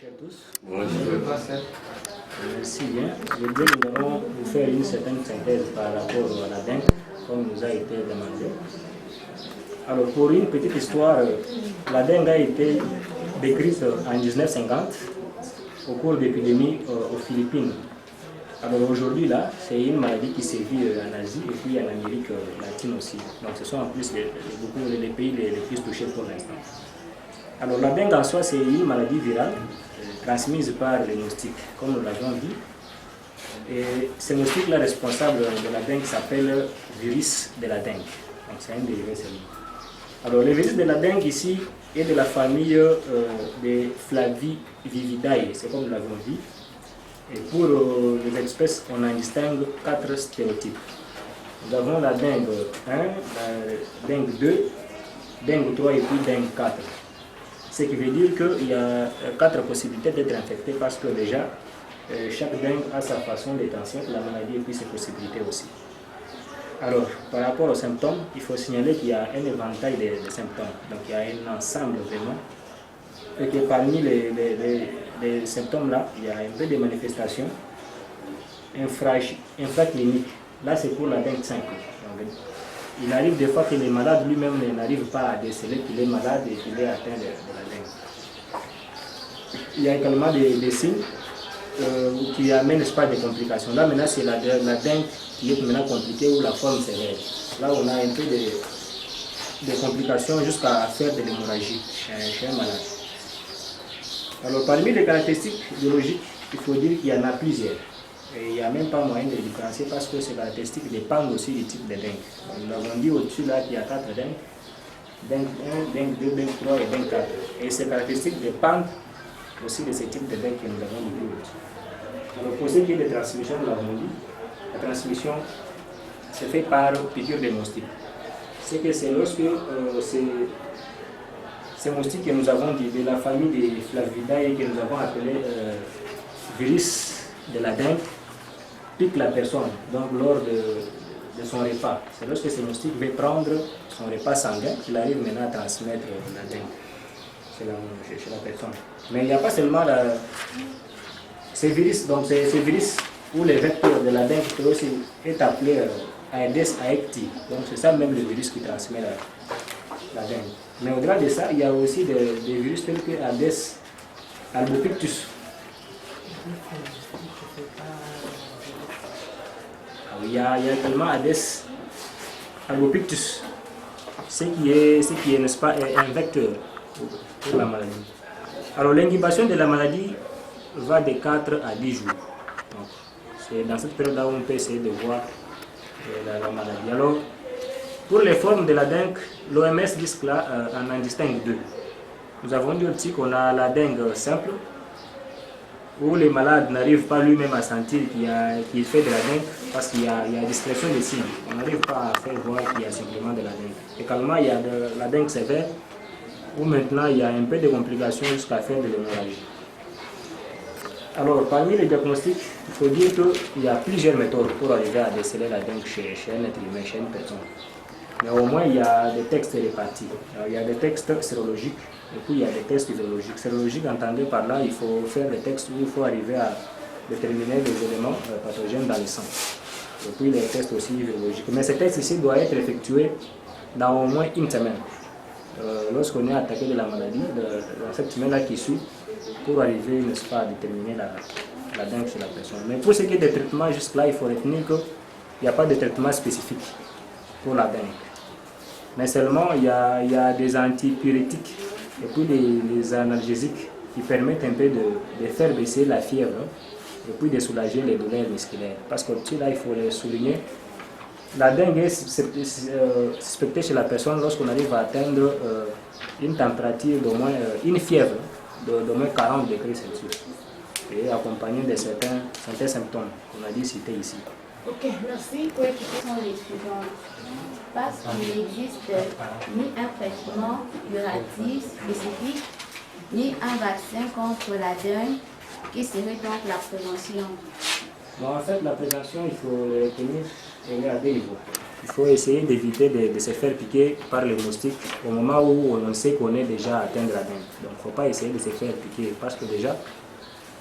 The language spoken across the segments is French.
Bonjour à tous. Bonjour. Merci bien. Je veux dire, nous allons vous faire une certaine synthèse par rapport à la dengue, comme nous a été demandé. Alors, pour une petite histoire, la dengue a été décrite en 1950 au cours d'épidémies aux Philippines. Alors aujourd'hui, là, c'est une maladie qui sévit en Asie et puis en Amérique latine aussi. Donc ce sont en plus les pays les plus touchés pour l'instant. Alors la dengue en soi, c'est une maladie virale transmise par les moustiques, comme nous l'avons dit. Et ces moustiques-là responsables de la dengue s'appellent virus de la dengue. Donc c'est un dérivé seulement. Alors le virus de la dengue ici est de la famille des Flavividae, c'est comme nous l'avons dit. Et pour les espèces, on en distingue 4 stéréotypes. Nous avons la dengue 1, la dengue 2, dengue 3 et puis dengue 4. Ce qui veut dire qu'il y a 4 possibilités d'être infecté parce que déjà, chaque dengue a sa façon d'être transmettre la maladie et puis ses possibilités aussi. Alors, par rapport aux symptômes, il faut signaler qu'il y a un éventail de symptômes. Donc il y a un ensemble vraiment. Et que parmi les symptômes-là, il y a un peu de manifestations infracliniques. Là, c'est pour la dengue 5. Il arrive des fois que les malades lui-même n'arrivent pas à déceler qu'il est malade et qu'il est atteint de la dengue. Il y a également des signes qui n'amènent pas de complications. Là, maintenant, c'est la dengue qui est maintenant compliquée ou la forme sévère. Là, on a un peu de complications jusqu'à faire de l'hémorragie chez un malade. Alors, parmi les caractéristiques biologiques, il faut dire qu'il y en a plusieurs. Et il n'y a même pas moyen de les différencier parce que ces caractéristiques dépendent aussi du type de dengue. Nous avons dit au-dessus là qu'il y a 4 dengues. Dengue 1, dengue 2, dengue 3 et dengue 4. Et ces caractéristiques dépendent aussi de ces types de dengue que nous avons dit au-dessus. Alors, pour ce qui est de transmission, nous l'avons dit, la transmission se fait par piqûre de moustiques. C'est que c'est lorsque ces moustiques que nous avons dit de la famille des Flavividae que nous avons appelé virus de la dengue pique la personne, donc lors de son repas. C'est lorsque ce moustique veut prendre son repas sanguin qu'il arrive maintenant à transmettre la dengue chez la personne. Mais il n'y a pas seulement ces virus, donc ces virus ou les vecteurs de la dengue qui aussi est appelé Aedes aegypti. Donc c'est ça même le virus qui transmet la dengue. Mais au-delà de ça, il y a aussi des virus tels que Aedes albopictus. Il y a également Aedes albopictus, ce qui est n'est-ce pas, un vecteur pour la maladie. Alors l'incubation de la maladie va de 4 à 10 jours. C'est dans cette période-là où on peut essayer de voir la maladie. Alors, pour les formes de la dengue, l'OMS dit que là, on en distingue 2. Nous avons dit aussi qu'on a la dengue simple, où les malades n'arrivent pas lui-même à sentir qu'il fait de la dengue parce qu'il y a discrétion des signes. On n'arrive pas à faire voir qu'il y a simplement de la dengue. Également, il y a de la dengue sévère où maintenant il y a un peu de complications jusqu'à faire de l'hémorragie. Alors, parmi les diagnostics, il faut dire qu'il y a plusieurs méthodes pour arriver à déceler la dengue chez un être humain, chez une personne. Mais au moins, il y a des textes répartis. Alors, il y a des textes sérologiques et puis il y a des tests virologiques. Sérologiques, entendez par là, il faut faire des tests où il faut arriver à déterminer les éléments pathogènes dans le sang. Et puis les tests aussi virologiques. Mais ces tests ici doivent être effectués dans au moins une semaine. Lorsqu'on est attaqué de la maladie, dans cette semaine-là qui suit, pour arriver, n'est-ce pas, à déterminer la dengue chez la personne. Mais pour ce qui est des traitements, jusque-là, il faut retenir qu'il n'y a pas de traitement spécifique pour la dengue. Mais seulement, il y a des antipyrétiques et puis des analgésiques qui permettent un peu de faire baisser la fièvre et puis de soulager les douleurs musculaires. Parce que là, il faut le souligner, la dengue est suspectée chez la personne lorsqu'on arrive à atteindre une température d'au moins, une fièvre d'au moins 40 degrés Celsius et accompagnée de certains symptômes qu'on a dit cités ici. Ok, merci. Oui, qui sont les suivantes. Parce qu'il n'existe ni un traitement curatif spécifique, ni un vaccin contre la dengue, qui serait donc la prévention. Bon, en fait, la prévention, il faut retenir, elle est à deux niveaux. Il faut essayer d'éviter de se faire piquer par les moustiques au moment où on sait qu'on est déjà atteint de la dengue. Donc il ne faut pas essayer de se faire piquer parce que déjà,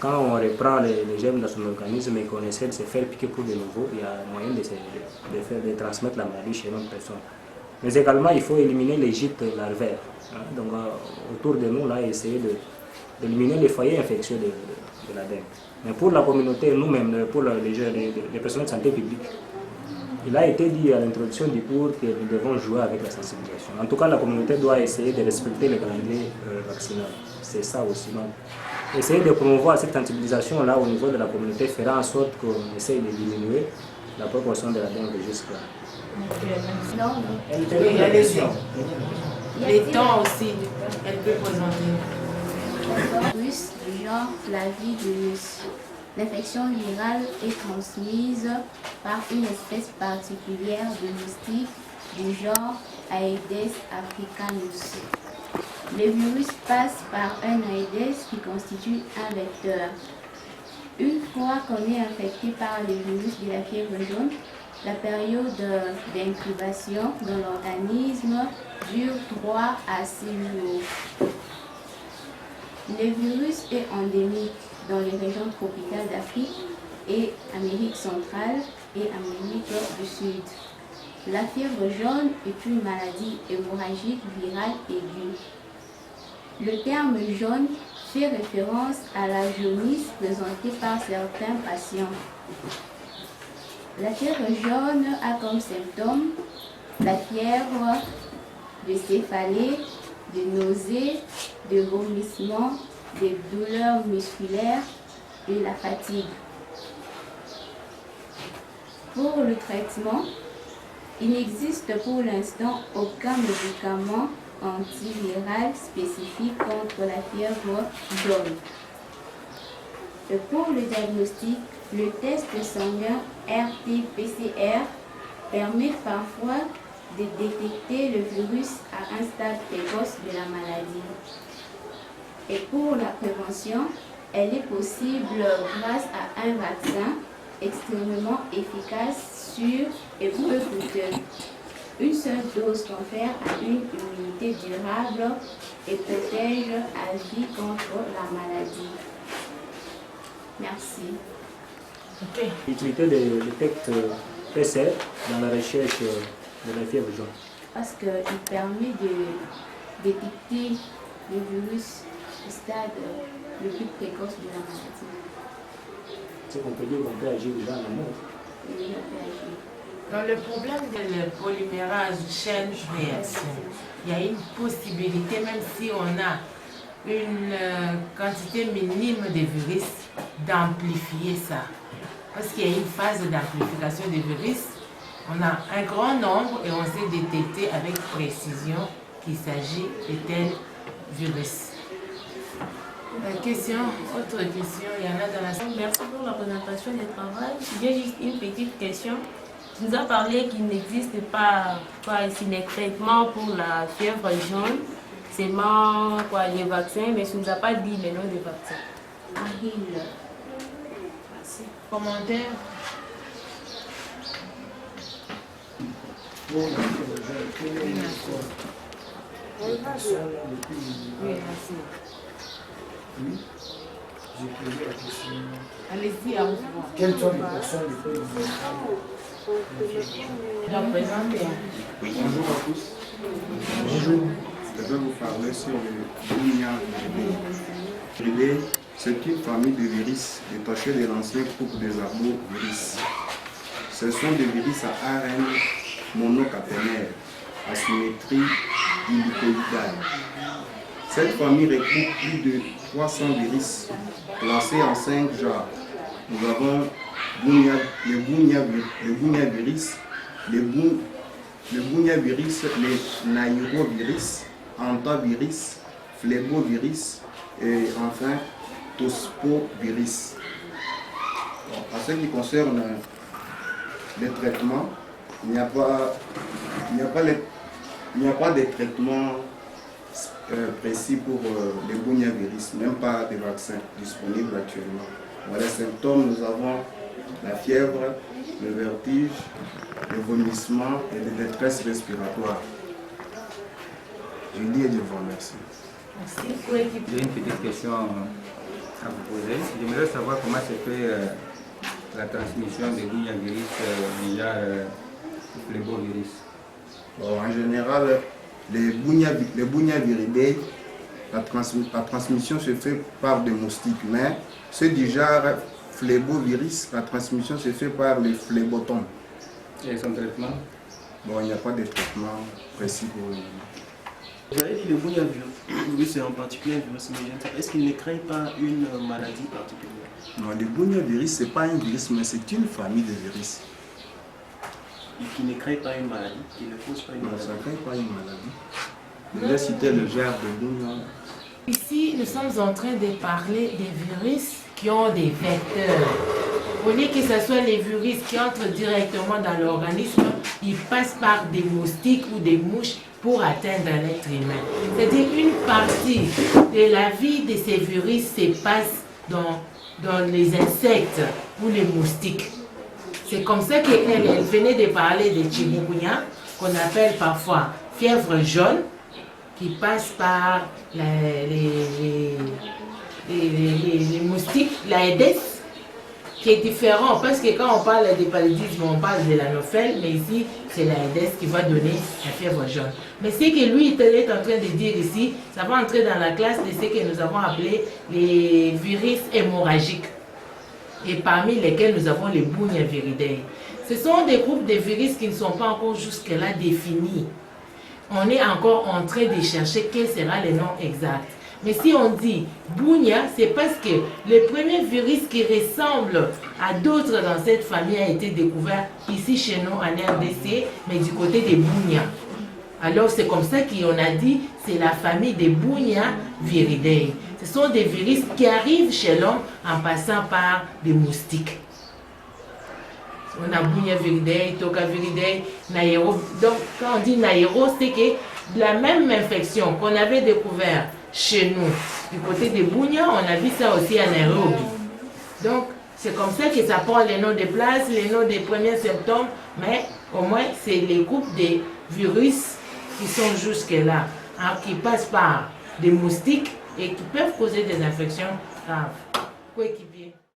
quand on reprend les germes dans son organisme et qu'on essaie de se faire piquer pour de nouveau, il y a moyen de transmettre la maladie chez une autre personne. Mais également, il faut éliminer les gîtes larvaires. Donc autour de nous, là, essayer d'éliminer les foyers infectieux de la dengue. Mais pour la communauté, nous-mêmes, pour les personnels de santé publique, il a été dit à l'introduction du cours que nous devons jouer avec la sensibilisation. En tout cas, la communauté doit essayer de respecter le calendrier vaccinal. C'est ça aussi. Donc, essayer de promouvoir cette sensibilisation-là au niveau de la communauté fera en sorte qu'on essaye de diminuer la proportion de la dengue jusqu'à. Non, Il y a les temps aussi, elle peut présenter. virus du genre flavivirus. L'infection virale est transmise par une espèce particulière de moustique du genre Aedes africanus. Le virus passe par un Aedes qui constitue un vecteur. Une fois qu'on est infecté par le virus de la fièvre jaune, la période d'incubation dans l'organisme dure 3 à 6 jours. Le virus est endémique dans les régions tropicales d'Afrique et Amérique centrale et Amérique du Sud. La fièvre jaune est une maladie hémorragique virale aiguë. Le terme jaune fait référence à la jaunisse présentée par certains patients. La fièvre jaune a comme symptômes la fièvre, de céphalée, de nausées, de vomissements, des douleurs musculaires et la fatigue. Pour le traitement, il n'existe pour l'instant aucun médicament antiviral spécifique contre la fièvre jaune. Et pour le diagnostic, le test sanguin RT-PCR permet parfois de détecter le virus à un stade précoce de la maladie. Et pour la prévention, elle est possible grâce à un vaccin extrêmement efficace, sûr et peu coûteux. Une seule dose confère à une immunité durable et protège à vie contre la maladie. Merci. Okay. L'utilité de détecte PCR dans la recherche de la fièvre jaune. Parce qu'il permet de détecter le virus au stade le plus précoce de la maladie. C'est qu'on peut dire qu'on peut agir déjà en amont. Et il peut agir. Dans le problème de polymérase chaîne réaction, il y a une possibilité, même si on a une quantité minime de virus, d'amplifier ça. Parce qu'il y a une phase d'amplification des virus, on a un grand nombre et on sait détecter avec précision qu'il s'agit de tel virus. Question, autre question, il y en a dans la salle. Merci pour la présentation du travail. J'ai juste une petite question. Tu nous as parlé qu'il n'existe pas ici les traitements pour la fièvre jaune, seulement les vaccins, mais tu ne nous as pas dit les noms des vaccins. Arrive. Commentaire. Pour la fièvre jaune, quelle est l'indication depuis Oui, merci. Oui, j'ai posé la question. Allez-y, à vous voir. Quelles sont les personnes les plus vulnérables? Bonjour à tous. Bonjour. Je vais vous parler sur le Bounia viride. C'est une famille de virus détachés de l'ancien groupe des arbovirus. Ce sont des virus à ARN monocaténaire, à symétrie hélicoïdale. Cette famille regroupe plus de 300 virus classés en 5 genres. Nous avons le Bounia virus, le Bounia-virus, les nairovirus, hantavirus, phlébovirus et enfin tospovirus. En ce qui concerne les traitements, il n'y a pas de traitement précis pour les Bounia-virus, même pas de vaccin disponible actuellement. Dans les symptômes, nous avons la fièvre, le vertige, le vomissement et les détresses respiratoires. Je lis et je vous remercie. J'ai une petite question à vous poser. J'aimerais savoir comment se fait la transmission des Bunyavirus via phlébovirus. Bon, en général, les Bunyaviridae, la transmission se fait par des moustiques, mais ceux du genre phlébovirus, la transmission se fait par les phlébotomes. Et son traitement? Bon, il n'y a pas de traitement précis pour le moment. J'avais dit le Bunyavirus, en particulier un virus immunitaire. Est-ce qu'il ne crée pas une maladie particulière? Non, le Bunyavirus, ce n'est pas un virus, mais c'est une famille de virus. Et qui ne crée pas une maladie, qui ne cause pas une maladie. Ça ne crée pas une maladie. Je vais citer le genre de Bunya. Ici, nous sommes en train de parler des virus qui ont des vecteurs. Au lieu que ce soit les virus qui entrent directement dans l'organisme, ils passent par des moustiques ou des mouches pour atteindre l'être humain. C'est-à-dire une partie de la vie de ces virus se passe dans les insectes ou les moustiques. C'est comme ça qu'elle venait de parler de chikungunya, qu'on appelle parfois fièvre jaune, qui passe par les moustiques, la Aedes, qui est différent, parce que quand on parle de paludisme, on parle de l'anophèle, mais ici, c'est la Aedes qui va donner la fièvre jaune. Mais ce que lui est en train de dire ici, ça va entrer dans la classe de ce que nous avons appelé les virus hémorragiques, et parmi lesquels nous avons les Bunyaviridae. Ce sont des groupes de virus qui ne sont pas encore jusque-là définis. On est encore en train de chercher quel sera le nom exact. Mais si on dit Bunya, c'est parce que le premier virus qui ressemble à d'autres dans cette famille a été découvert ici chez nous en RDC, mais du côté des Bunya. Alors c'est comme ça qu'on a dit c'est la famille des Bunyaviridae. Ce sont des virus qui arrivent chez l'homme en passant par des moustiques. On a Bunyaviridae, Tokaviridae, Nairo. Donc quand on dit Nairo, c'est que la même infection qu'on avait découvert chez nous, du côté des Bunya, on a vu ça aussi à Nairobi. Donc c'est comme ça que ça prend les noms des places, les noms des premiers symptômes, mais au moins c'est les groupes de virus qui sont jusque-là, hein, qui passent par des moustiques et qui peuvent causer des infections graves. Coéquipier.